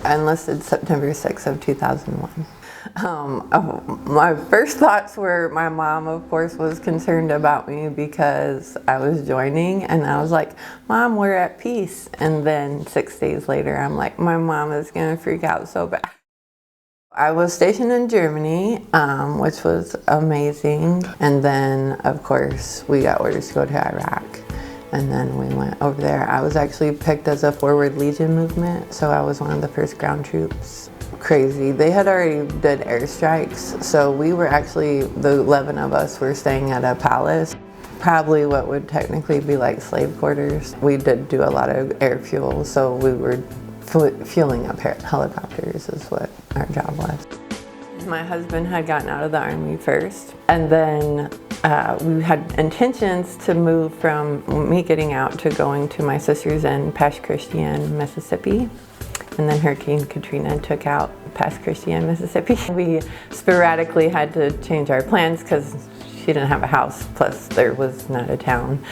I enlisted September 6th of 2001. My first thoughts were my mom, of course, was concerned about me because I was joining, and I was like, Mom, we're at peace. And then 6 days later, I'm like, my mom is gonna freak out so bad. I was stationed in Germany, which was amazing. And then, of course, we got orders to go to Iraq. And then we went over there. I was actually picked as a forward Legion movement, so I was one of the first ground troops. Crazy. They had already did airstrikes, so we were actually, the 11 of us were staying at a palace, probably what would technically be like slave quarters. We did do a lot of air fuel, so we were fueling up helicopters is what our job was. My husband had gotten out of the Army first, and then we had intentions to move from me getting out to going to my sister's in Pass Christian, Mississippi. And then Hurricane Katrina took out Pass Christian, Mississippi. We sporadically had to change our plans because she didn't have a house, plus there was not a town.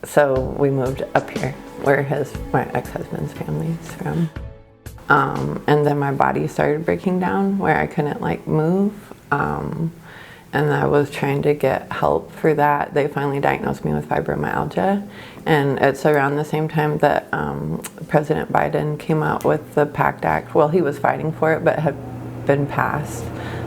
So we moved up here, where my ex-husband's family is from. And then my body started breaking down where I couldn't like move. And I was trying to get help for that. They finally diagnosed me with fibromyalgia. And it's around the same time that President Biden came out with the PACT Act. Well, he was fighting for it, but had been passed.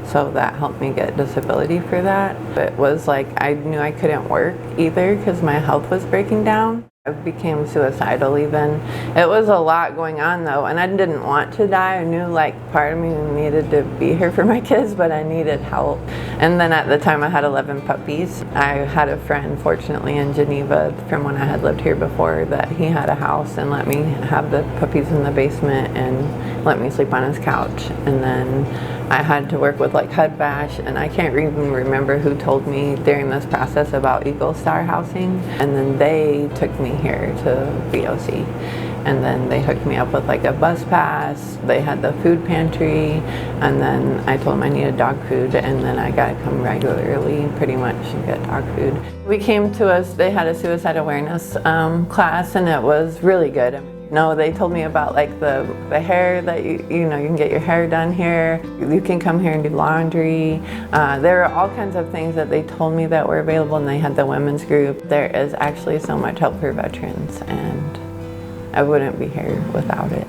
So that helped me get disability for that. It was like, I knew I couldn't work either because my health was breaking down. I became suicidal even. It was a lot going on though, and I didn't want to die. I knew like part of me needed to be here for my kids, but I needed help. And then at the time I had 11 puppies. I had a friend, fortunately in Geneva, from when I had lived here before, that he had a house and let me have the puppies in the basement and let me sleep on his couch. And then I had to work with like HUD Bash, and I can't even remember who told me during this process about Eagle Star housing. And then they took me here to VOC. And then they hooked me up with like a bus pass. They had the food pantry. And then I told them I needed dog food, and then I got to come regularly pretty much and get dog food. We came to us, they had a suicide awareness class, and it was really good. No, they told me about like the hair that you can get your hair done here. You can come here and do laundry. There are all kinds of things that they told me that were available, and they had the women's group. There is actually so much help for veterans, and I wouldn't be here without it.